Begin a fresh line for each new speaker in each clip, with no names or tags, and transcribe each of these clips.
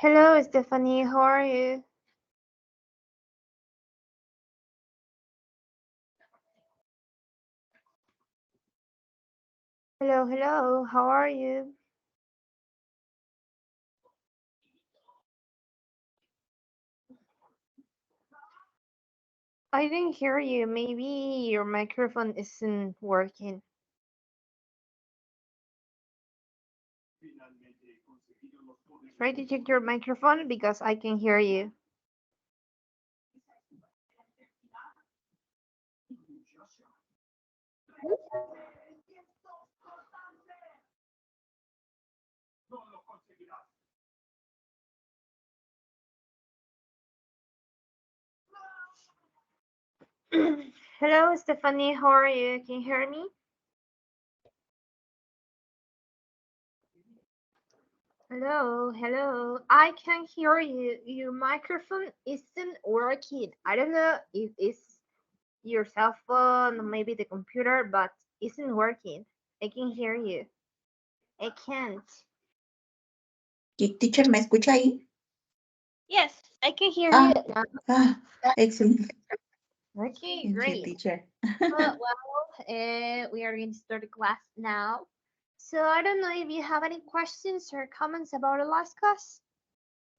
Hello, Stephanie. How are you? Hello, hello. How are you? I didn't hear you. Maybe your microphone isn't working. Try to check your microphone because I can hear you. Hello, Stephanie. How are you? Can you hear me? Hello, hello. I can hear you. Your microphone isn't working. I don't know if it's your cell phone or maybe the computer, but isn't working. I can hear you. I can't.
Teacher, ¿me escucha ahí?
Yes, I can hear you now.
Excellent.
Okay,
Thank you,
great.
teacher.
We are going to start the class now. So I don't know if you have any questions or comments about the last class.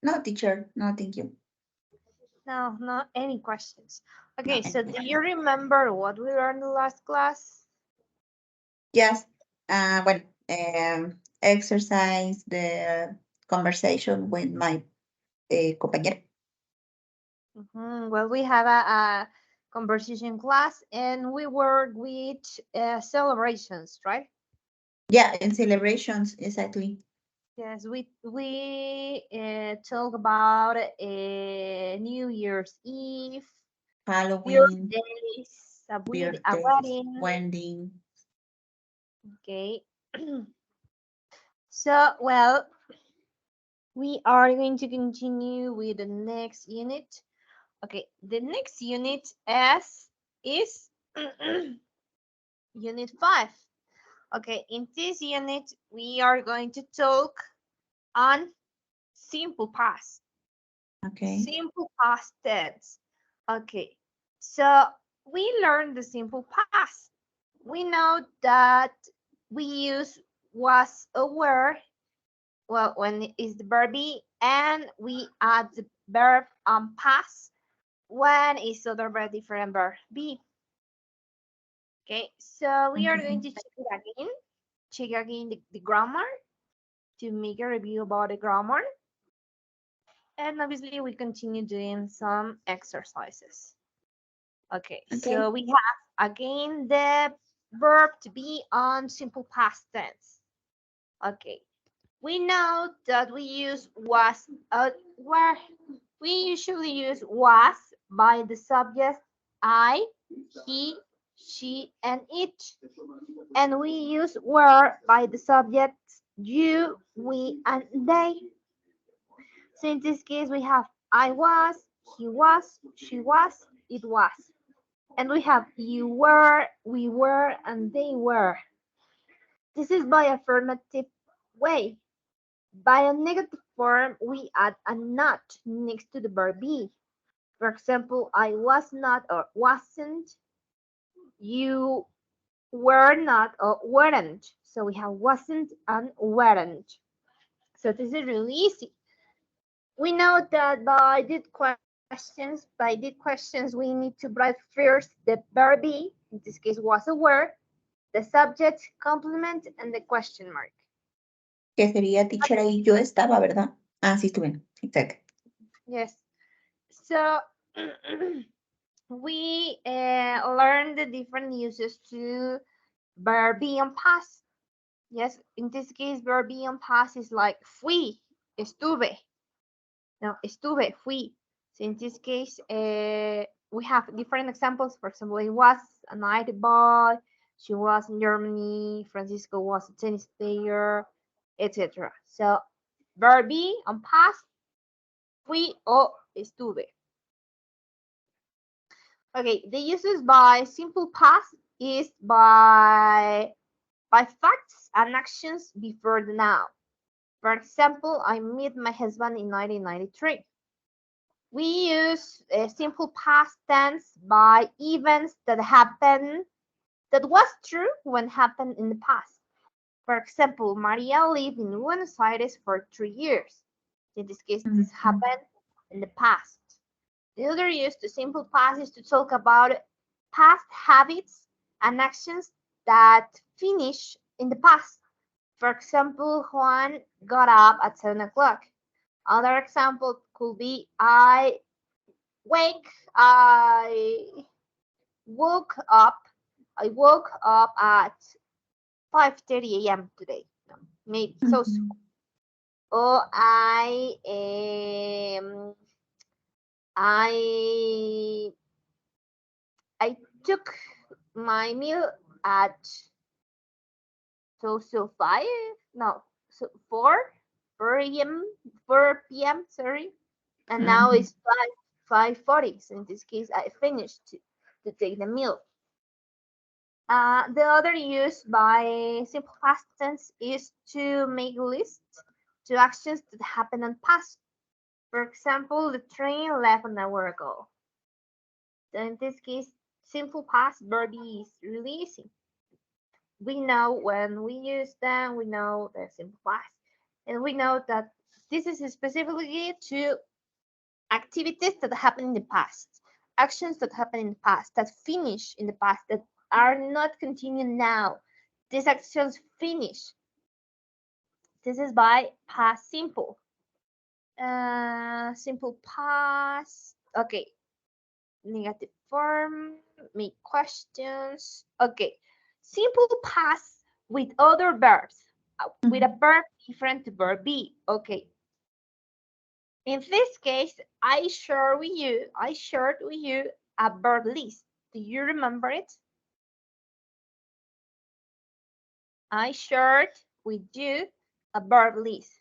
No, teacher. No, thank you.
No, not any questions.
No,
Okay, so do you remember what we learned in the last class?
yes. Well, exercise the conversation with my compañero.
Well, we have a conversation class and we work with celebrations, right?
Yeah, in celebrations, exactly.
Yes, we talk about New Year's Eve,
Halloween,
birthdays, a
birthdays,
wedding.
wedding.
Okay. So, well, we are going to continue with the next unit. Okay, the next unit is unit 5. Okay, in this unit, we are going to talk on simple past.
Okay.
Simple past tense. Okay, so we learned the simple past. We know that we use was aware, well, when is the verb be, and we add the verb past when is other verb different verb be. Okay, so we are going to check again the grammar to make a review about the grammar. And obviously we continue doing some exercises. Okay, so we have again the verb to be on simple past tense. Okay, we know that we use was, where we usually use was by the subject I, he, she, and it. And we use were by the subjects you, we, and they. So in this case, we have I was, he was, she was, it was. And we have you were, we were, and they were. This is by affirmative way. By a negative form, we add a not next to the verb be. For example, I was not or wasn't. You were not or weren't. So we have wasn't and weren't. So this is really easy. We know that by did questions, we need to write first the verb be, in this case was aware, the subject, complement, and the question mark.
Que sería teacher ahí yo estaba, ¿verdad? Sí estuve. Exacto.
Yes. So we learn the different uses to verb be and past. Yes, in this case, verb be and past is like fui, estuve. No, estuve, fui. So in this case, we have different examples. For example, it was a night ball. She was in Germany. Francisco was a tennis player, etc. So verb be and past, fui o estuve. Okay, the uses by simple past is by facts and actions before the noun. For example, I met my husband in 1993. We use a simple past tense by events that happen that was true when happened in the past. For example, Maria lived in Buenos Aires for 3 years. In this case, this
Mhm.
happened in the past. The other use to simple past is to talk about past habits and actions that finish in the past. For example, Juan got up at 7 o'clock. Other example could be wake, I woke up, I woke up at 5:30 a.m. today. No, maybe so.
Mhm.
Or I I took my meal at so 5, no, so 4 4 p.m. Sorry, and now
Mhm.
it's 5:40. So in this case, I finished to take the meal. The other use by simple past tense is to make lists to actions that happen in past. For example, the train left an hour ago. So in this case, simple past verb is really easy. We know when we use them, we know the simple past, and we know that this is specifically to activities that happen in the past, actions that happen in the past, that finish in the past, that are not continuing now. These actions finish. This is by past simple. Simple past. Okay. Negative form. Make questions. Okay. Simple past with other verbs. With a
Mhm.
verb different to verb be. Okay. In this case, I shared with you a verb list. Do you remember it? I shared with you a verb list.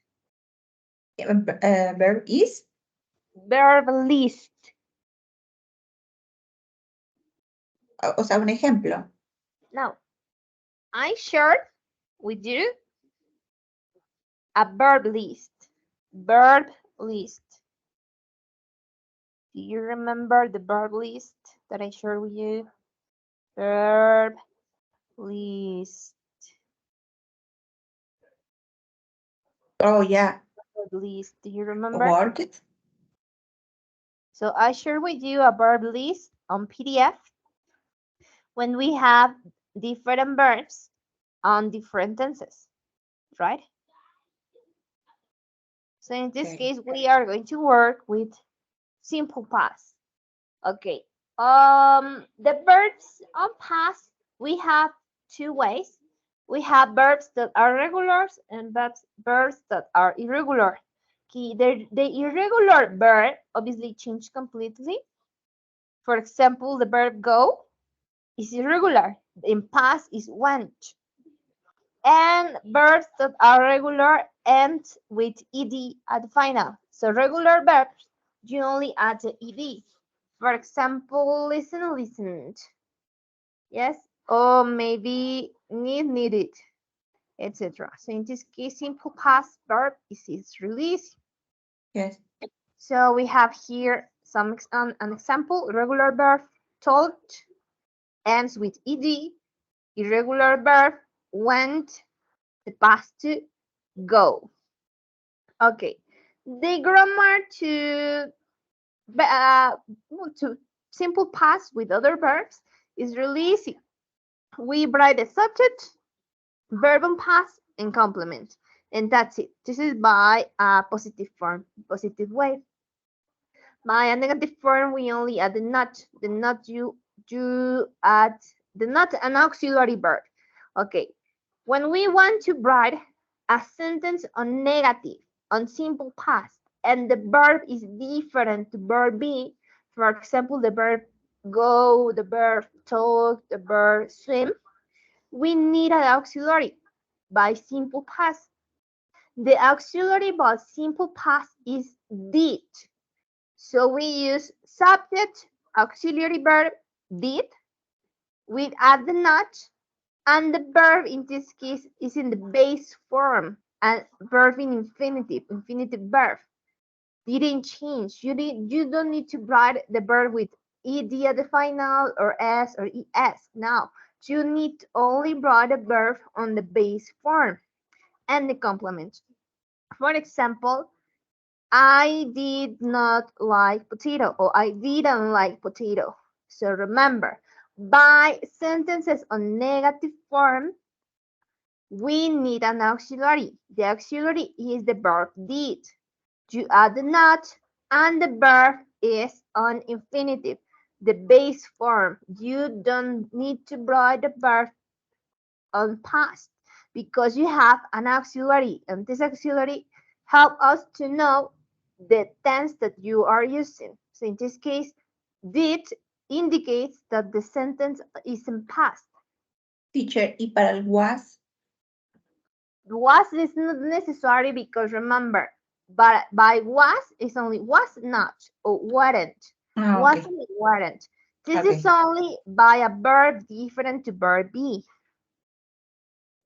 Verb is,
Verb list.
o sea, un ejemplo.
Now, I shared with you a verb list. Verb list. Do you remember the verb list that I shared with you? Verb list.
Oh, yeah.
Verb list. Do you remember?
Worked.
So I shared with you a verb list on PDF when we have different verbs on different tenses, right? So in this
Okay.
case, we are going to work with simple past. Okay. The verbs on past, we have two ways. We have verbs that are regulars and verbs that are irregular. Okay, the irregular verb obviously change completely. For example, the verb go is irregular. In past is went. And verbs that are regular end with ed at the final. So regular verbs, you only add the ed. For example, listen, listened. Yes, or maybe needed, etc. So in this case, simple past verb is release.
Yes.
So we have here an example. Regular verb talked ends with ed. Irregular verb went, the past to go. Okay, the grammar uh, to simple past with other verbs is really easy. We write the subject, verb on past, and complement, and that's it. This is by a positive form, positive way. By a negative form, we only add the not. The not you add the not an auxiliary verb. Okay, when we want to write a sentence on negative, on simple past, and the verb is different to verb be, for example, the verb go, the verb talk, the verb swim, we need an auxiliary by simple past. The auxiliary by simple past is did. So we use subject, auxiliary verb, did, we add the not, and the verb in this case is in the base form. And verb in infinitive verb didn't change. You don't need to write the verb with ed at the final or s or es. No, you need to only write a verb on the base form and the complement. For example, I did not like potato or I didn't like potato. So remember, by sentences on negative form, we need an auxiliary. The auxiliary is the verb did. You add the not and the verb is on infinitive, the base form. You don't need to write the verb on past because you have an auxiliary, and this auxiliary help us to know the tense that you are using. So in this case, did indicates that the sentence is in past.
Teacher, ¿y para el was?
Was is not necessary because remember, but by was is only was not or weren't.
Ah, ok.
Wasn't, weren't. This is
Ok.
only by a verb different to verb be.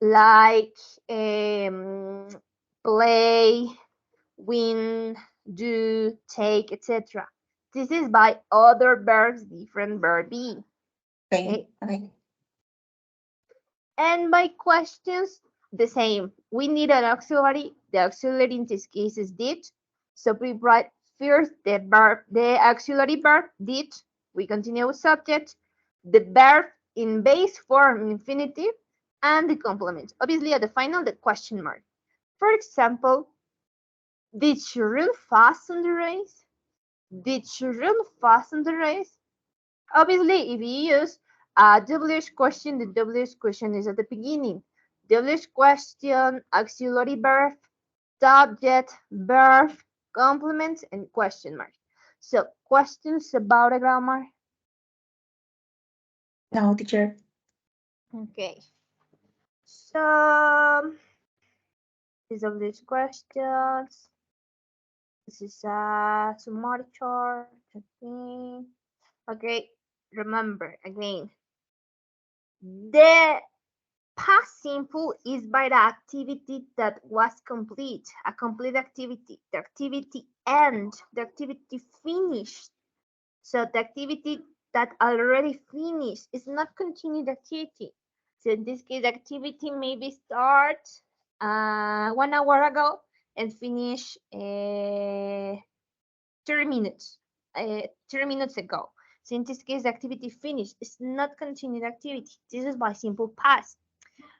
Like play, win, do, take, etc. This is by other verbs different verb be.
Okay.
Okay.
Okay.
And by questions, the same. We need an auxiliary. The auxiliary in this case is did. So we write first the verb, the auxiliary verb did. We continue with subject, the verb in base form infinitive, and the complement. Obviously, at the final, the question mark. For example, did she run fast on the race? Did she run fast on the race? Obviously, if you use a WH question, the WH question is at the beginning. WH question, auxiliary verb, subject, verb, complement, and question mark. So, questions about a grammar?
No, teacher.
Okay. So, these are these questions. This is a summary chart. Okay. Okay. Remember again, the past simple is by the activity that was complete, a complete activity. The activity end, the activity finished. So the activity that already finished is not continued activity. So in this case, activity maybe start 1 hour ago and finish 30 minutes, 30 minutes ago. So in this case, the activity finished. It's not continued activity. This is by simple past.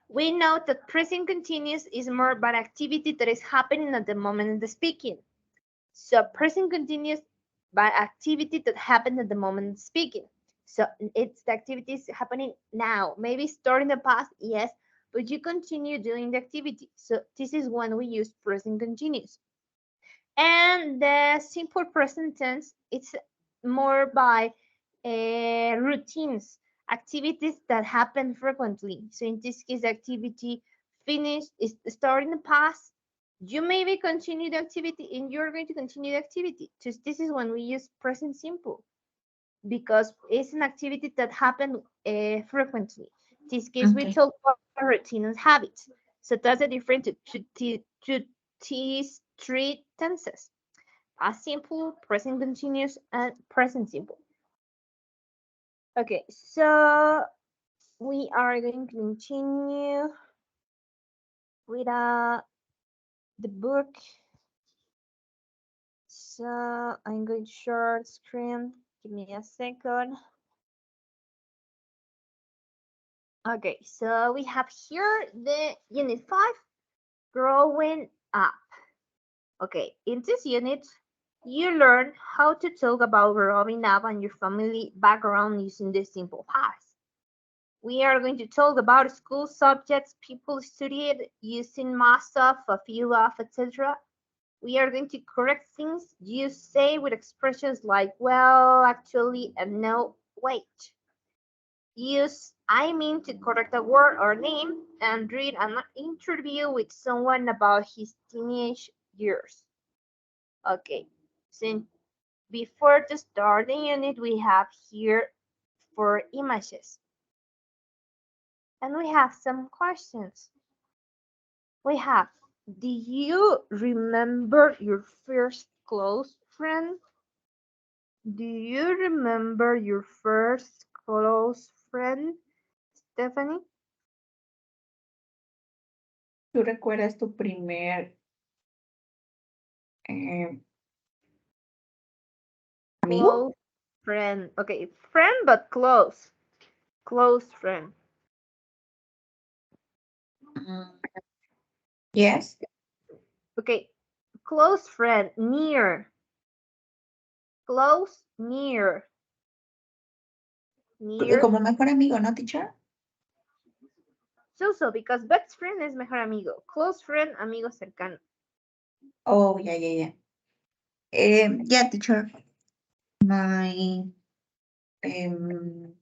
We know that present continuous is more about activity that is happening at the moment of the speaking. So present continuous by activity that happened at the moment of speaking. So it's the activities happening now. Maybe start in the past, yes, but you continue doing the activity. So this is when we use present continuous. And the simple present tense, it's more by routines, activities that happen frequently. So in this case, activity finished is starting the past. You maybe continue the activity and you're going to continue the activity. So this is when we use present simple because it's an activity that happened frequently. In this case, we
Okay.
talk about routine and habits. So that's the difference to these three tenses: past simple, present continuous, and present simple. Okay, so we are going to continue with the book. So I'm going to share the screen. Give me a second. Okay, so we have here the unit 5, growing up. Okay, in this unit, you learn how to talk about growing up and your family background using the simple past. We are going to talk about school subjects people studied using most of, a few of, etc. We are going to correct things you say with expressions like well, actually, and no, wait. Use I mean to correct a word or name and read an interview with someone about his teenage years. Okay, so before to start the unit, we have here 4 images. And we have some questions. We have Do you remember your first close friend? Do you remember your first close friend, Stephanie?
¿Tú recuerdas tu primer eh, amigo?
Close friend. Okay, friend but close. Close friend.
Mm, yes.
Okay, close friend, near. Close, near. Near.
Como mejor amigo, ¿no, teacher?
So, because best friend es mejor amigo. Close friend, amigo cercano.
Oh, yeah. Yeah, teacher. My um,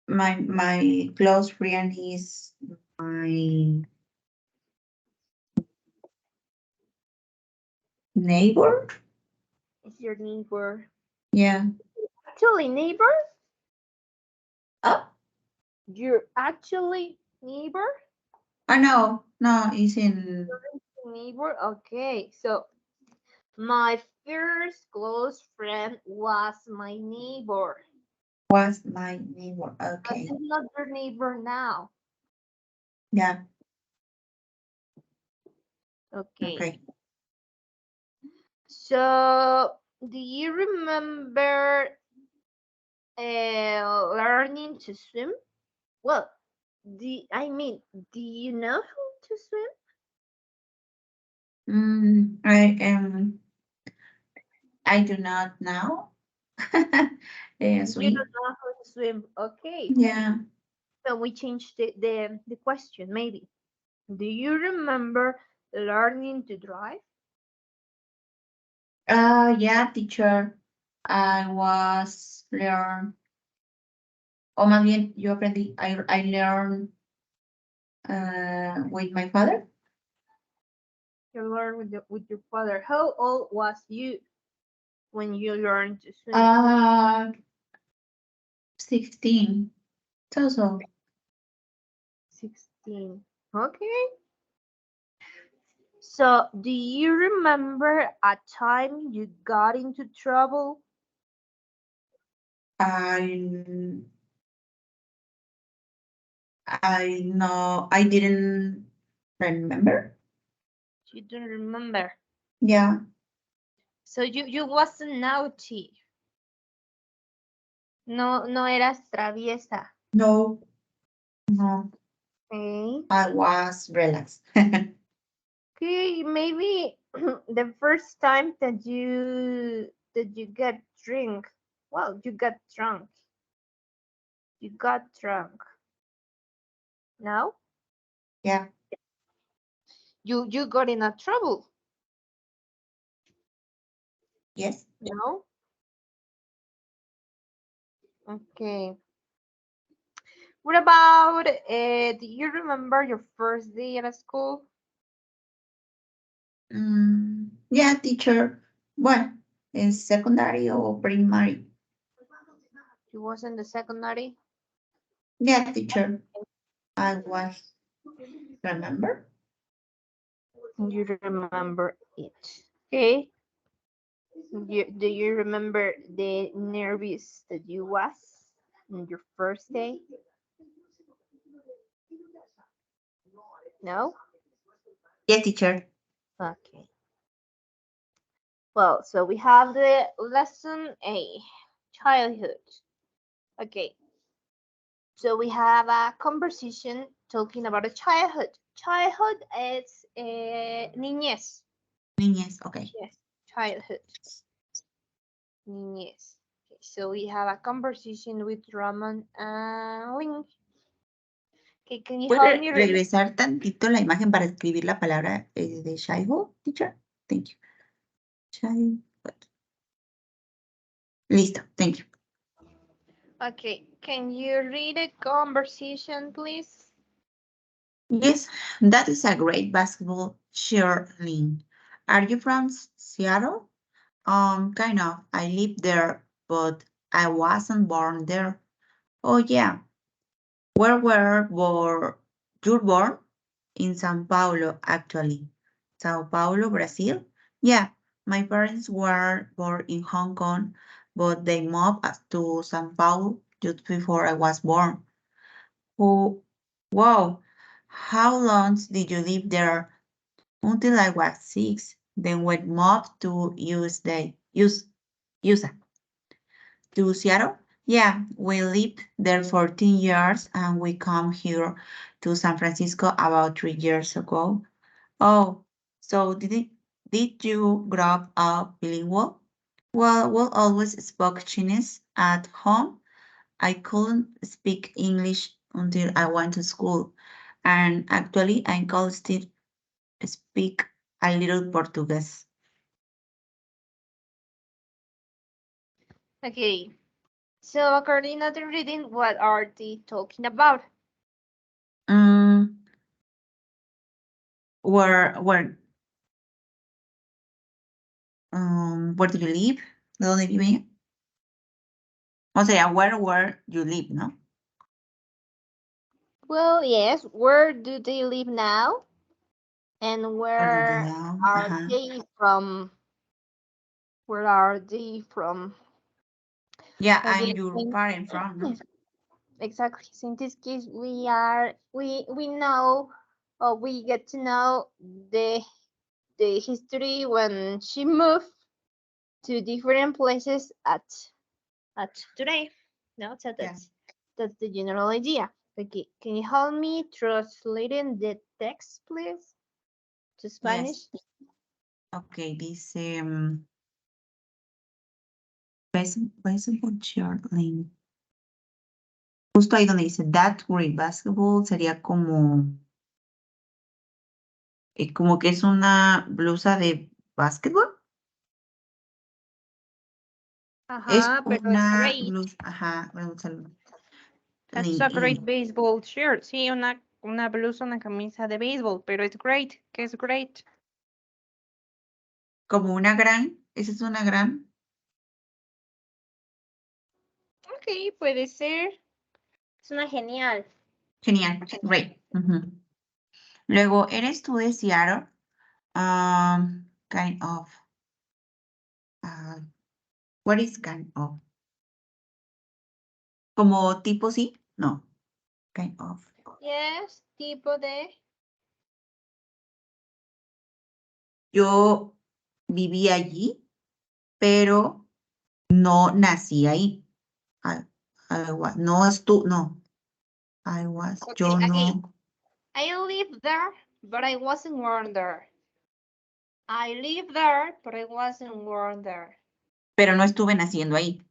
my close friend is my neighbor.
Is your neighbor.
Yeah.
Actually, neighbor?
Oh,
You're actually neighbor?
no, it's in
Neighbor? Okay, so my first close friend was my neighbor.
was my neighbor.
But
Okay.
he's not your neighbor now.
Yeah.
Okay.
Okay.
So, do you remember learning to swim? Well, do you know how to swim?
I do not know.
You don't
Swim.
know how to swim. Okay.
Yeah.
So we changed the question maybe. Do you remember learning to drive?
Yeah, teacher. I was learn. O más bien, yo aprendí. I learned with my father.
You learned with your father. How old was you when you learned to swim?
16. So.
16. Okay. So, do you remember a time you got into trouble?
I know I didn't remember.
You don't remember.
Yeah.
So you wasn't naughty. No eras traviesa.
No. No.
Okay.
I was relaxed.
Okay, maybe the first time that you get drink. Well, you got drunk. You got drunk. No?
Yeah.
You got in a trouble.
Yes.
No? Okay. What about do you remember your first day at school?
Yeah, teacher. What? In secondary or primary?
You was in the secondary?
Yeah, teacher. I was. Remember?
You remember it. Okay. Do you remember the nervous that you was in your first day? No?
Yeah, teacher.
Okay. Well, so we have the lesson A, childhood. Okay. So we have a conversation talking about a childhood. Childhood is niñez.
Niñez. Okay.
Yes, childhood. Niñez. Okay, so we have a conversation with Roman and Link. Okay, can you help
¿Puede
me read?
regresar tantito la imagen para escribir la palabra de childhood, teacher? Thank you. Childhood. Listo. Thank you.
Okay, can you read a conversation, please?
Yes, that is a great basketball cheerleading. Are you from Seattle? Kind of. I live there, but I wasn't born there. Oh yeah. Where were you born? In Sao Paulo, actually. Sao Paulo, Brazil? Yeah, my parents were born in Hong Kong, but they moved to Sao Paulo just before I was born. Oh, wow. How long did you live there? Until I was 6. Then we moved to USA, to Seattle. Yeah, we lived there 14 years and we come here to San Francisco about 3 years ago. Oh, so did you grow up bilingual? Well, we always spoke Chinese at home. I couldn't speak English until I went to school. And actually, I could still speak a little Portuguese.
Okay. So according to the reading, what are they talking about?
Mm, where where do you live? ¿Dónde vive? O sea, where you live, ¿no?
Well, yes. Where do they live now? And
Where do you
where
live?
are
Ajá.
they from? Where are they from?
Yeah,
Okay.
and your parent from, no?
Exactly. So in this case, we know, or we get to know the history when she moved to different places at today. No, so
Yeah.
that's the general idea. Okay, can you help me translating the text, please, to
Yes.
Spanish?
Ok, dice baseball cheerleading. Justo ahí donde dice that great basketball sería como que es una blusa de básquetbol. Es
Ajá, pero es
una
great.
blusa, ajá, vamos a
That's
link
a great
in.
baseball shirt. Sí, una blusa, una camisa de béisbol, pero es great. ¿Qué es great?
Como una gran, esa es una gran.
Ok, puede ser. Es una genial.
Genial, great. Ujú. Luego, ¿eres tú de Seattle? Kind of. uh, what is kind of? ¿Como tipo sí? No, kind of.
Yes, tipo de.
Yo viví allí, pero no nací ahí. I, no no.
Okay,
Yo
again.
no,
I lived there, but I wasn't born there. I lived there, but I wasn't born there.
pero no estuve naciendo ahí.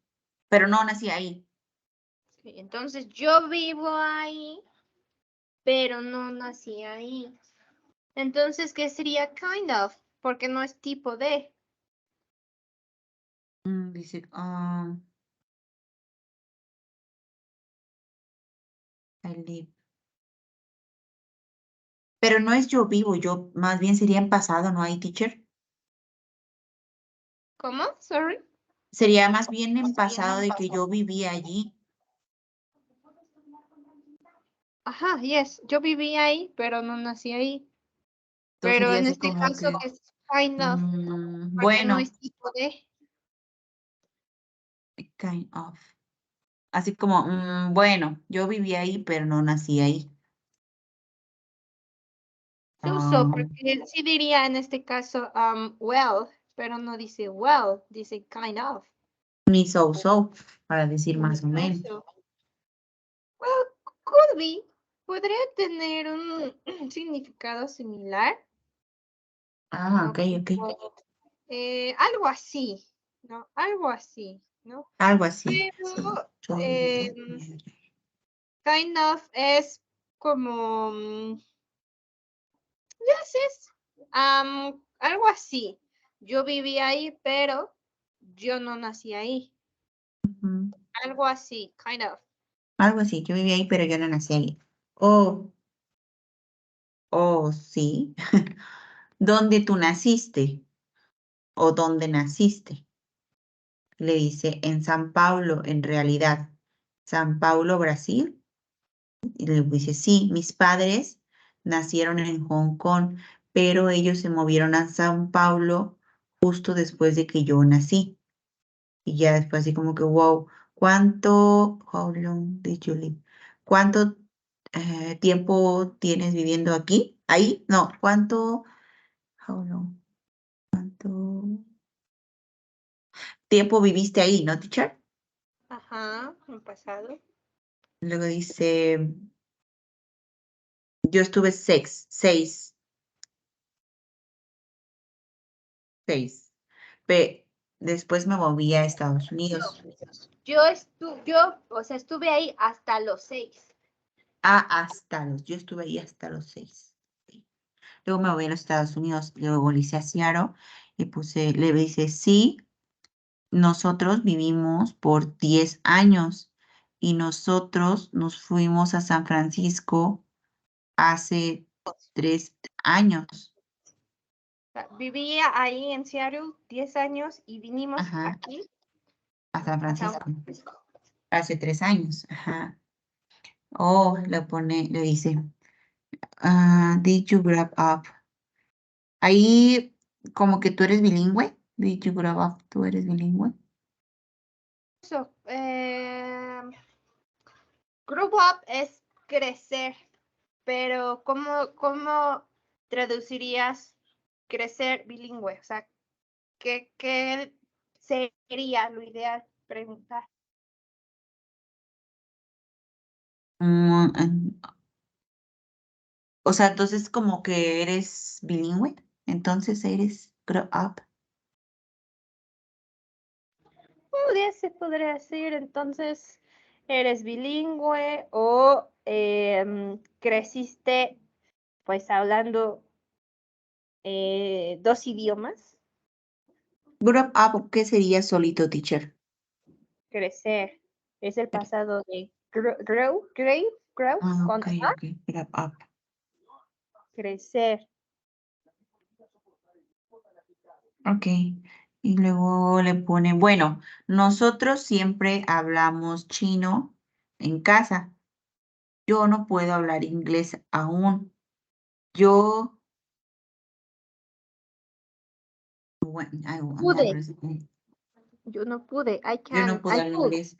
Pero no nací ahí.
Okay, entonces yo vivo ahí, pero no nací ahí. Entonces, ¿qué sería kind of? Porque no es tipo de.
Dice, I live. Pero no es yo vivo, yo más bien sería en pasado, ¿no hay teacher?
¿Cómo? Sorry.
Sería más bien en pasado de que yo vivía allí.
Ajá, yes, yo viví ahí, pero no nací ahí.
Entonces
Pero
sería
en
así
este
como
caso
que,
es kind of, porque no
bueno,
es tipo de.
kind of. Así como, bueno, yo viví ahí, pero no nací ahí.
Se usó
Ah,
porque sí diría en este caso well, pero no dice well, dice kind of.
ni so, para decir
Ni
más o menos.
so. Well, could be. Podría tener un significado similar,
Ah,
¿no?
ok, ok.
Como, algo así, ¿no? Algo así, ¿no?
Algo así. So,
Pero
yo
kind of es como, yes, es algo así. Yo viví ahí, pero yo no nací ahí.
ujú.
Algo así, kind of.
Algo así, yo viví ahí, pero yo no nací ahí. Oh, oh, sí. ¿Dónde tú naciste? ¿O dónde naciste? Le dice en San Paulo, en realidad. San Paulo, Brasil. Y le dice, sí, mis padres nacieron en Hong Kong, pero ellos se movieron a Sao Paulo justo después de que yo nací. Y ya después así como que, wow, how long did you live? ¿Cuánto tiempo tienes viviendo aquí? ¿Ahí? No, how long? ¿Cuánto tiempo viviste ahí, no, teacher?
Ajá, en pasado.
Luego dice, yo estuve seis. Después me moví a Estados Unidos.
O sea, estuve ahí hasta los 6.
Yo estuve ahí hasta los 6. Sí. Luego me moví a los Estados Unidos, luego le hice a Seattle y le dice, sí, nosotros vivimos por 10 años y nosotros nos fuimos a San Francisco hace 3 años.
Vivía ahí en Seattle 10 años y vinimos
Ajá,
aquí
a San
a San
Francisco.
Francisco.
Hace 3 años. Ajá. Le dice, did you grab up? Ahí como que tú eres bilingüe. Did you grab up? ¿Tú eres bilingüe?
Eso, grow up es crecer, pero ¿cómo traducirías crecer bilingüe? O sea, ¿qué sería lo ideal preguntar?
Mm, o sea, entonces como que eres bilingüe. Entonces eres grow up.
Podría decir, entonces, eres bilingüe o creciste pues hablando 2 idiomas.
Grow up, ¿qué sería solito, teacher?
Crecer es el pasado de grow, con
Ok, ok, grow up.
crecer.
Ok. Y luego le pone, bueno, nosotros siempre hablamos chino en casa. Yo no puedo hablar inglés aún. Yo, bueno,
Pude, yo no pude,
yo no pude
I
hablar
could.
inglés.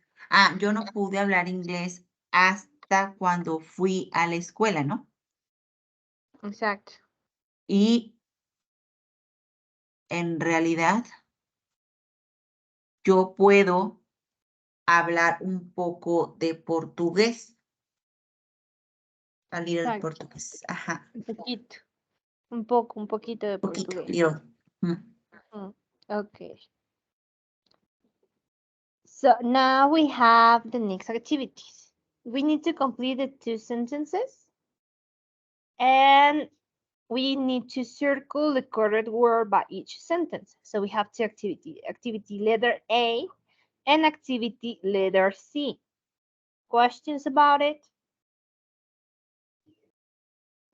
Yo no pude hablar inglés hasta cuando fui a la escuela, ¿no?
Exacto.
Y en realidad yo puedo hablar un poco de portugués, a little
Exacto.
portugués. Ajá,
Un poquito, un poquito de
poquito,
portugués.
little. Mm.
Okay. So now we have the next activities. We need to complete the 2 sentences and we need to circle the correct word by each sentence. So we have 2 activities, activity letter A and activity letter C. Questions about it?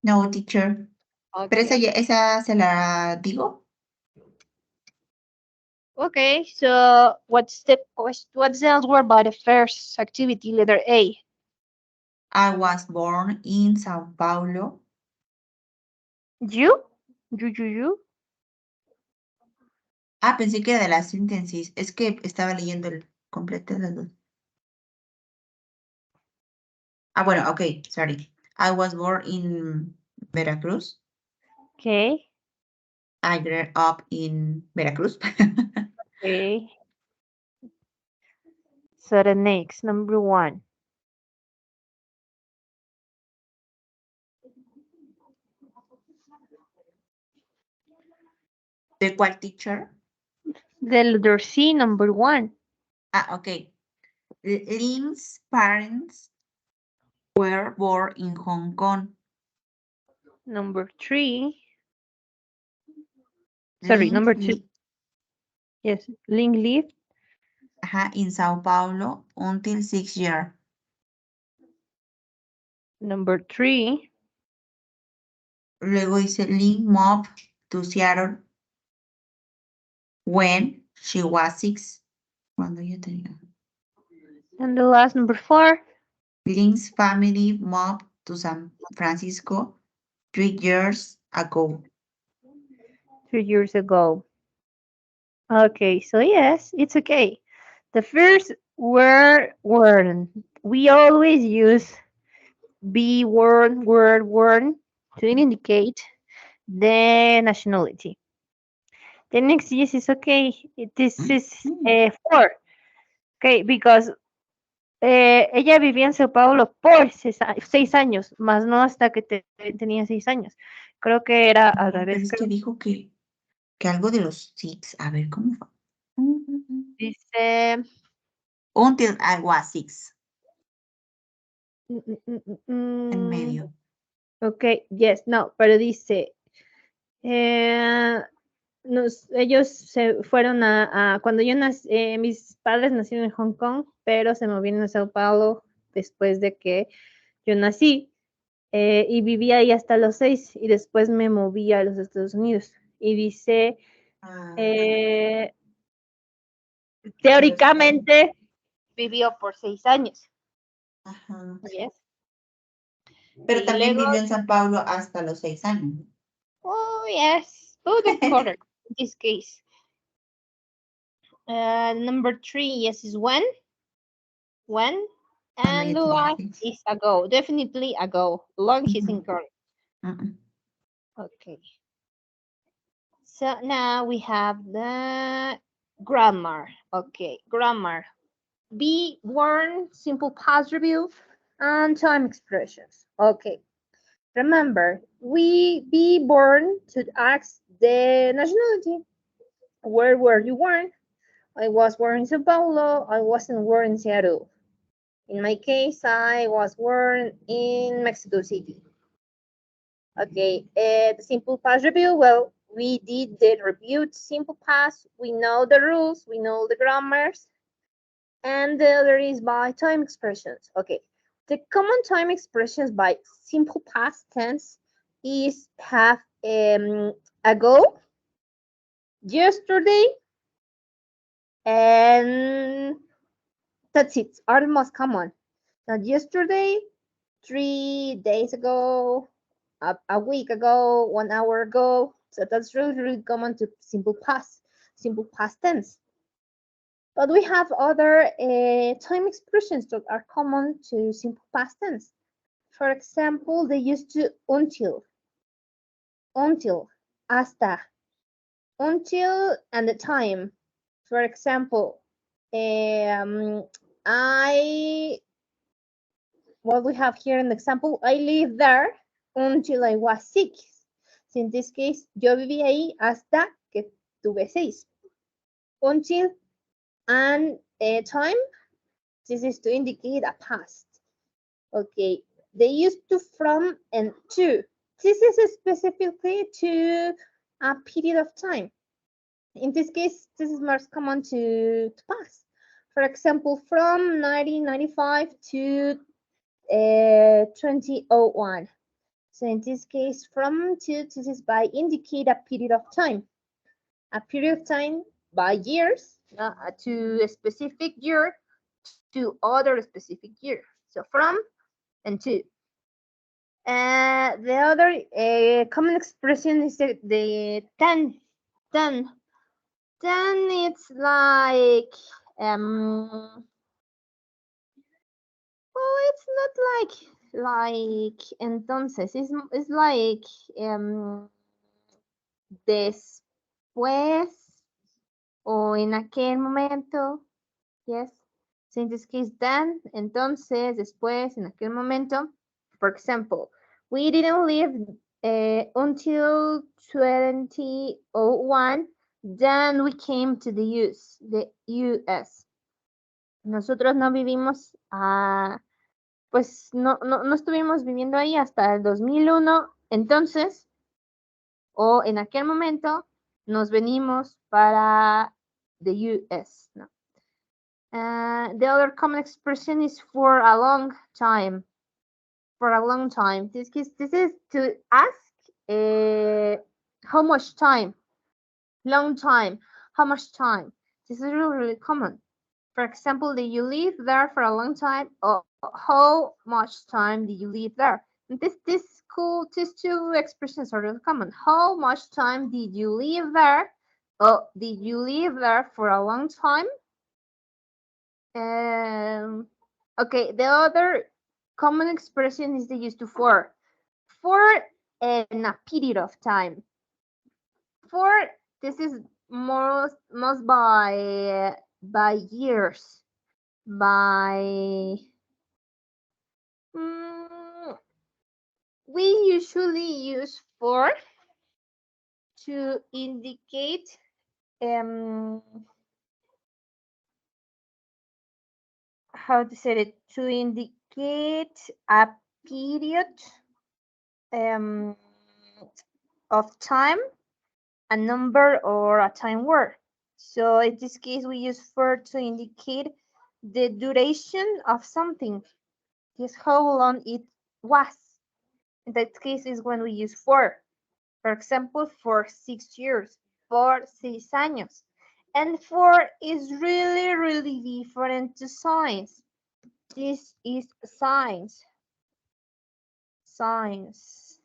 No, teacher. Pero
Okay.
esa se la digo.
Okay, so what's the answer by the first activity letter A?
I was born in Sao Paulo.
You? You?
Pensé que era de la síntesis. Es que estaba leyendo el completo de las dos. Bueno, ok, sorry. I was born in Veracruz.
Okay.
I grew up in Veracruz.
Okay. So the next, number 1.
¿De cuál teacher?
The letter C, number 1.
Ok. Lynn's parents were born in Hong Kong.
Number 3. Sorry,
Lynn
number 2. Yes, Link lived.
in Sao Paulo until 6 years.
Number 3.
Luego dice Lynn moved to Seattle when she was 6. Cuando ella tenía.
And the last, number 4.
Lynn's family moved to San Francisco 3 years ago.
3 years ago. Okay, so yes, it's okay. The first word, worn. We always use be, word to indicate the nationality. The next yes is okay. This is
Mm,
four. Okay, because ella vivía en Sao Paulo por 6 años, más no hasta que tenía 6 años. Creo que era al
No,
revés,
pero es
creo.
que dijo que algo de los six. A ver, ¿cómo fue?
Dice,
Until I was six.
mm, mm, mm,
En
mm,
medio.
ok, yes, no, pero dice, eh, ellos se fueron cuando yo nací, mis padres nacieron en Hong Kong, pero se movieron a Sao Paulo después de que yo nací y viví ahí hasta los 6 y después me moví a los Estados Unidos. Y dice,
Ah,
eh,
pero es que,
teóricamente vivió por 6 años.
ajá.
Yes.
Pero
Y
también
luego,
vivió en San Pablo hasta los 6 años, ¿no?
oh, yes, oh, the correct in this case. Number 3, yes, is when,
Cuando
and
ella
the
tenía
last
seis.
is ago, definitely ago. Long is
Ujú,
incorrect.
mm.
Okay. So now we have the grammar. Okay, grammar. Be, word, simple past review, and time expressions. Okay. Remember, we be born to ask the nationality. Where were you born? I was born in Sao Paulo. I wasn't born in Seattle. In my case, I was born in Mexico City. Okay, the simple past review. Well, we did the reviewed simple past. We know the rules, we know the grammars, and the other is by time expressions. Okay, the common time expressions by simple past tense is have ago, yesterday, and that's it. Are the most common. Now, yesterday, 3 days ago, a week ago, 1 hour ago. So that's really, really common to simple past tense. But we have other time expressions that are common to simple past tense. For example, they used to until, hasta, until, and the time. For example, I, what we have here in the example, I lived there until I was 6. So in this case, yo viví ahí hasta que tuve 6. Until and time, this is to indicate a past. Okay, they use to, from, and to. This is specifically to a period of time. In this case, this is most common to pass. For example, from 1995 to 2001. So in this case, from to, this is by indicate a period of time. A period of time by years to a specific year to other specific year. So from and to. The other common expression is the ten. Ten, it's like, well, it's not like entonces. It's like después o en aquel momento. Yes. So in this case, then, entonces, después, en aquel momento. For example, we didn't live until 2001. Then we came to the US. Nosotros no vivimos, pues no estuvimos viviendo ahí hasta el 2001. Entonces, o en aquel momento, nos venimos para the US, ¿no? The other common expression is for a long time. For a long time. This is to ask how much time. Long time. How much time? This is really, really common. For example, did you live there for a long time? Or how much time did you live there? These two expressions are really common. How much time did you live there? Oh, did you live there for a long time? Um, okay, the other common expression is the use to for in a period of time. For this is most by years, by mm, we usually use for to indicate um how to say it, to indicate a period um of time, a number or a time word. So in this case we use for to indicate the duration of something, is how long it was. In that case is when we use for. For example, for 6 years, for 6 años. And for is really, really different to science. This is science. Science.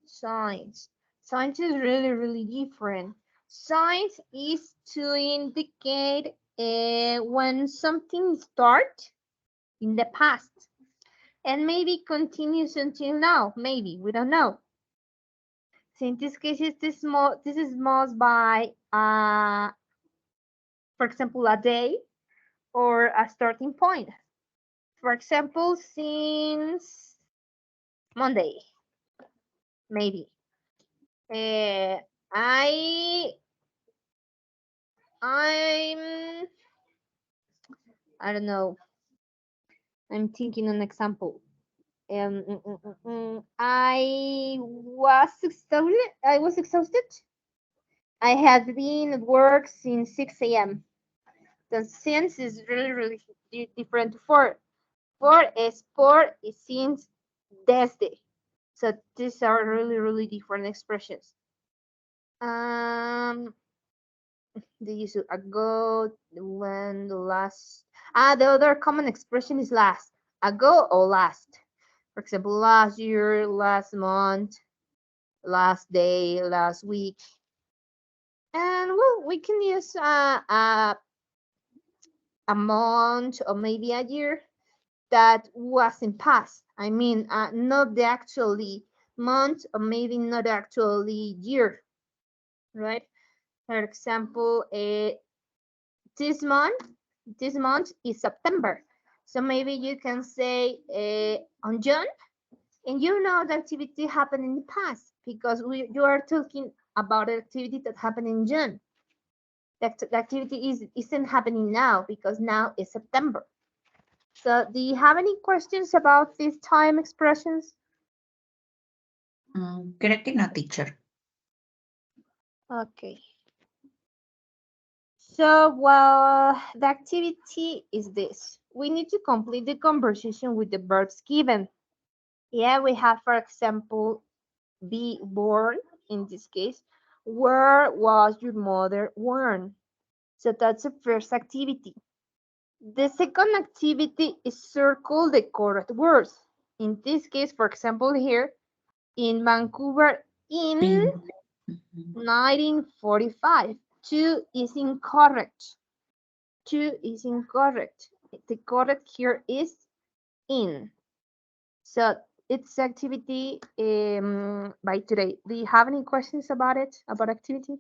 Science. Science is really, really different. Science is to indicate when something starts in the past and maybe continues until now. Maybe we don't know. So in this case, this is most by for example, a day or a starting point. For example, since Monday, maybe. Uh, I I'm I don't know. I'm thinking an example. I was exhausted. I was exhausted. I had been at work since 6 a.m. The since is really, really different to for. For is since desde. So these are really, really different expressions. Um, they use ago, when, the last. The other common expression is last. Ago or last. For example, last year, last month, last day, last week. And well, we can use a month or maybe a year that wasn't past. I mean, not the actually month or maybe not actually year, right? For example, this month, this month is September. So maybe you can say on June, and you know the activity happened in the past because you are talking about an activity that happened in June. The activity isn't happening now because now is September. So do you have any questions about these time expressions?
Creo que no, teacher.
Okay. So, well, the activity is this. We need to complete the conversation with the verbs given. Yeah, we have, for example, be born in this case. Where was your mother born? So that's the first activity. The second activity is circle the correct words. In this case, for example, here in Vancouver in
Pin.
1945. Two is incorrect. Two is incorrect. The correct here is in. So it's activity by today. Do you have any questions about it, about activity?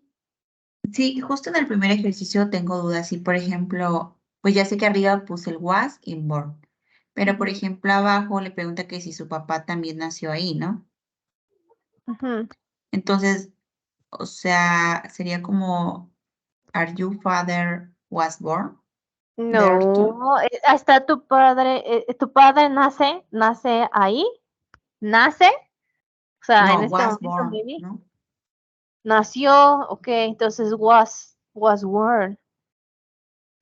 Sí, justo en el primer ejercicio tengo dudas. Y por ejemplo, pues ya sé que arriba puse el was y born. Pero por ejemplo, abajo le pregunta que si su papá también nació ahí, ¿no? Entonces, o sea, sería como, ¿Are you father was born there too?
No, hasta tu padre nace ahí, nace, o sea, en
No,
este
was
momento,
born,
maybe,
¿no?
nació, ok, entonces was born.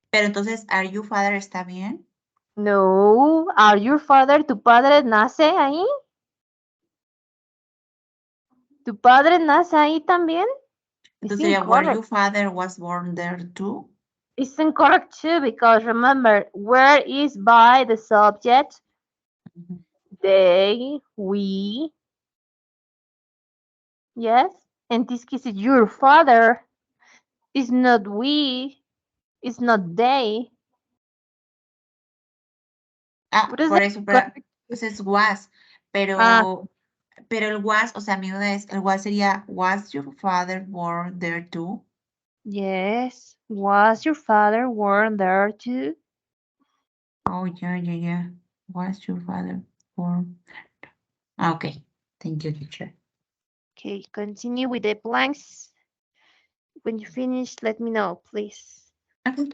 Pero entonces, ¿Are you father está bien?
No, are your father, tu padre nace ahí, tu padre nace ahí también. It's
Entonces sería, ¿Were you
incorrect.
father was born there too?
It's incorrect too because remember, where is by the subject, they, we, yes. And this case is your father. It's not we. It's not they.
Ah,
What is
por
the
eso, pero
correct?
pues es was,
Ah,
pero el was, o sea, mi duda es, el was sería, was your father born there too?
yes. Was your father born there too?
Oh, yeah. Was your father born? Ah, okay. Thank you, teacher.
Okay, continue with the blanks. When you finish, let me know, please.
Okay.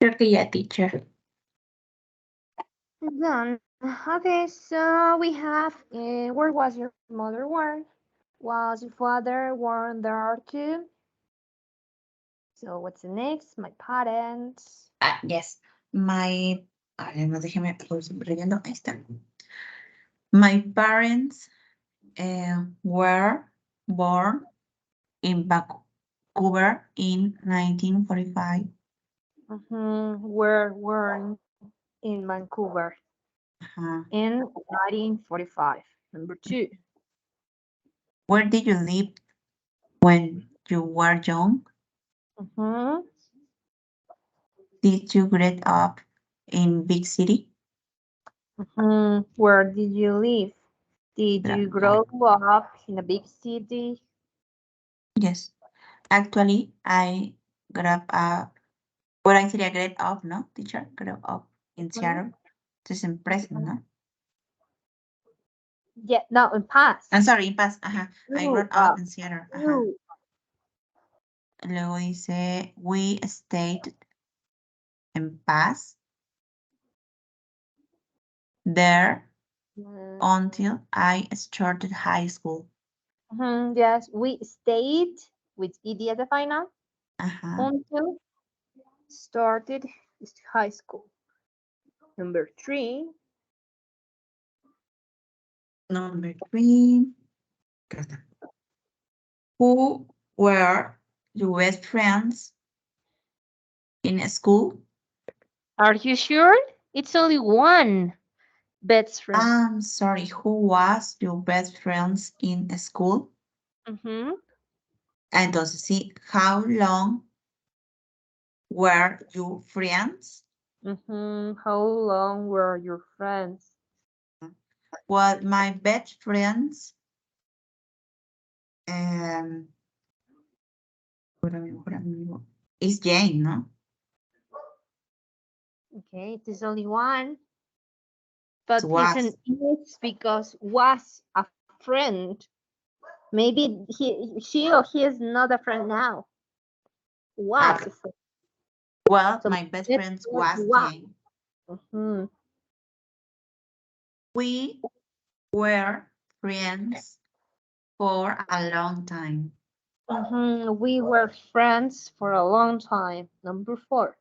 Creo que ya, teacher.
Done. Okay, so we have where was your mother born? Was your father born there too? So what's the next? My parents.
Ah, yes. My, a ver, no, déjeme, lo estoy leyendo. Ahí está. My parents were born in Vancouver in 1945.
Were born in Vancouver
Uh-huh.
in 1945. Number two.
Where did you live when you were young?
Mm-hmm.
Did you grow up in big city?
Where did you live? Did
Grow
you
up.
grow up in a big city?
Yes. Actually, I grew up, well, I sería grew up, ¿no, teacher? Grew up in
Mhm.
Seattle. Entonces en present, ¿no?
Yeah, no, in past.
I'm sorry, in past, ajá. I grew
Grew
up
up.
in Seattle, ajá.
Grew.
Luego dice, we stayed in past there
Mm,
until I started high school.
yes, we stayed with ED at the final
Ajá.
until started high school. Number three.
Number 3. Acá está. Who were your best friends in school?
Are you sure? It's only one best friend.
I'm sorry, who was your best friends in school?
Mm-hmm.
Entonces, sí, how long were you friends?
How long were your friends?
Well, my best friends, um, mejor amigo, is Jane, ¿no?
Okay, it is only one,
It
but it's an
was.
is because was a friend. Maybe she or he is not a friend now.
Ah,
Was a friend.
well,
So
my best
let's
friends
go to
was
was.
Jane.
Mm-hmm.
We were friends for a long time.
We were friends for a long time. Number four.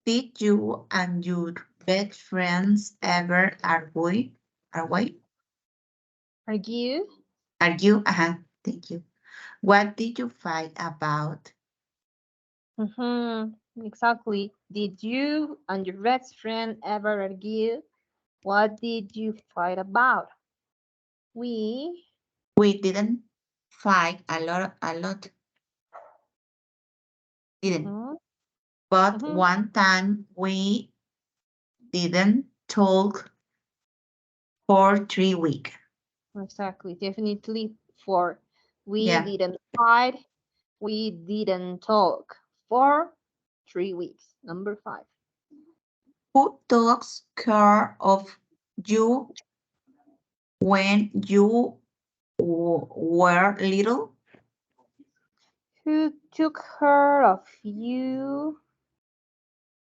Did you and your best friends ever argue? Argue?
Argue?
Argue? Thank you. What did you fight about?
Exactly. Did you and your best friend ever argue? What did you fight about? We.
We didn't fight a lot, didn't.
Mhm,
But
mhm,
one time we didn't talk for 3 weeks.
exactly. Definitely four. We
Yeah.
didn't fight. We didn't talk for 3 weeks. Number five.
Who takes care of you when you were little?
Who took care of you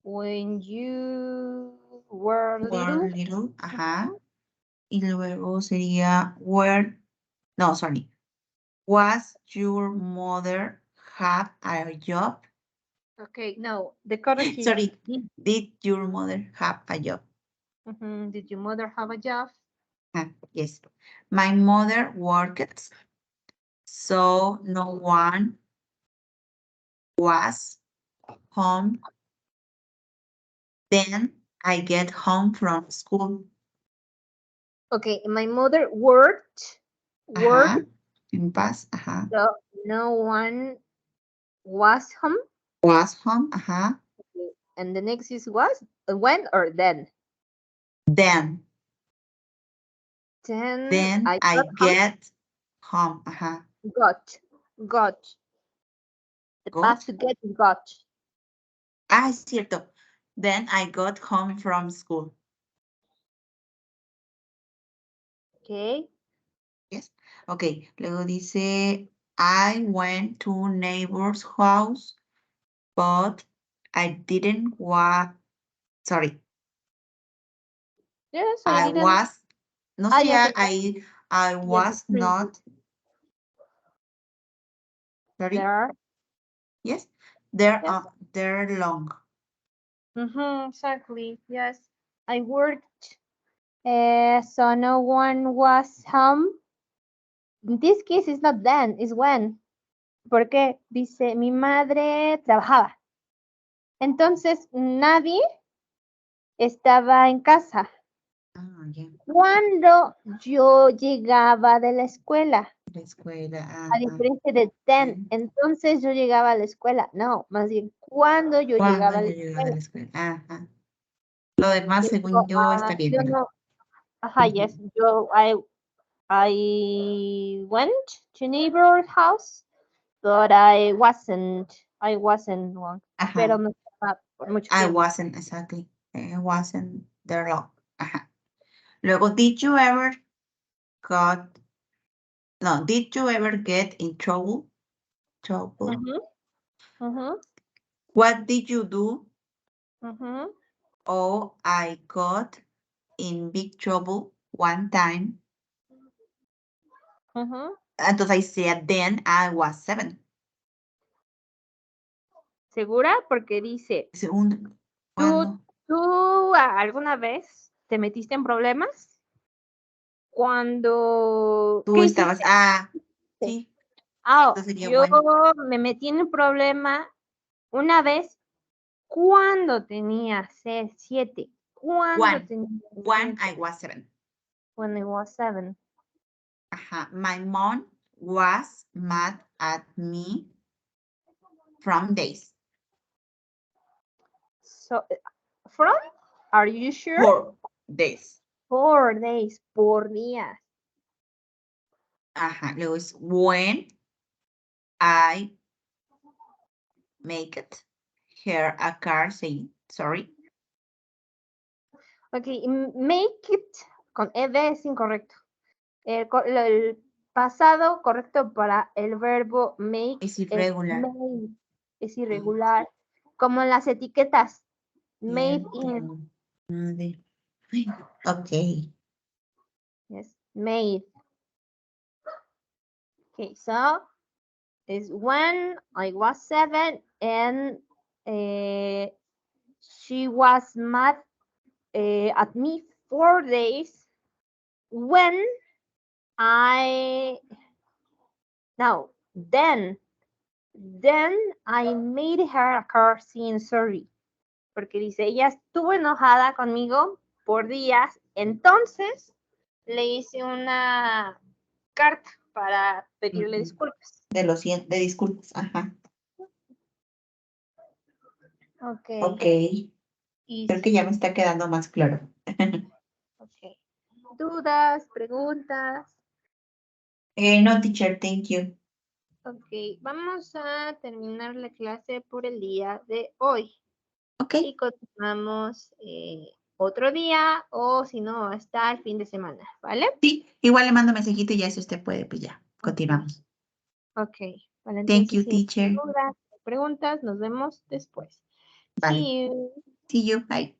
when you were
Were
little?
little,
Mhm.
Y luego sería where, no, sorry. Was your mother have a job?
Okay, no, the correct is
Sorry, did your mother have a job?
did your mother have a job?
Yes. My mother worked, so no one was home. Then I get home from school.
Okay, my mother worked,
En paz,
so no one was home.
Was home,
Okay, and the next is was when or then.
Then,
Then
then
I
I
got home.
get home,
Got, got. The past
Got.
to get is got.
Es cierto. Then I got home from school.
Okay.
Yes. Okay. Luego dice, I went to neighbor's house, but I didn't wa sorry.
Yes, I
I
didn't.
was no
Ah, yes,
sería I
yes,
was not sorry.
there.
Yes. There
Yes.
they're long.
Exactly. Yes. I worked. So no one was home. In this case, it's not then, it's when. ¿Por qué? Dice, mi madre trabajaba. Entonces, nadie estaba en casa.
Yeah.
Cuando yo llegaba de la escuela,
La escuela.
a diferencia de then, entonces yo llegaba a la escuela. No, más bien, cuando yo
Cuando
llegaba a la
yo llegaba a
escuela.
la escuela. Ajá. Lo demás,
Yo
según
digo,
yo, está bien,
yo
¿verdad?
no, ajá, yes, I went to neighbor's house, but I wasn't one, pero
Ajá.
no estaba por mucho
I
tiempo.
wasn't exactly. I wasn't there long. Ajá. Luego, did you ever got no, did you ever get in trouble? Trouble.
Ujú, ujú,
What did you do?
ujú,
Oh, I got in big trouble one time.
ujú.
Entonces I said then I was 7.
¿Segura? Porque dice,
Segundo,
¿tú,
¿cuándo?
tú alguna vez te metiste en problemas? Cuando,
Tú
¿qué
estabas,
hiciste?
sí,
Ah,
entonces sería
yo
bueno.
me metí en un problema una vez cuando tenía 7. Cuando
One.
tenía
One,
7.
I was 7.
When I was 7.
Ajá. My mom was mad at me from days.
So, from? Are you sure?
4 days.
4 days, por días.
Ajá. Luego es when I make it. Hear a car saying sorry.
Ok, make it con ed es incorrecto. El pasado correcto para el verbo make
Es
es
irregular.
made, es irregular. Como en las etiquetas, made in,
Okay.
yes, made. Okay, so is when I was 7 and she was mad at me 4 days when I no then I made her a car saying sorry porque dice ella estuvo enojada conmigo por días, entonces le hice una carta para pedirle disculpas.
De disculpas. Ajá.
Ok.
Ok.
Y
Creo que ya me está quedando más claro.
ok. ¿Dudas, preguntas?
No, teacher, thank you.
Ok, vamos a terminar la clase por el día de hoy.
Ok.
Y continuamos otro día o si no, hasta el fin de semana, ¿vale?
Sí, igual le mando mensajito y ya si usted puede, pues ya,
Ok,
continuamos.
ok. Vale,
Thank
entonces
you,
si no hay
teacher.
dudas, preguntas, nos vemos después.
Vale.
See you.
See you. Bye.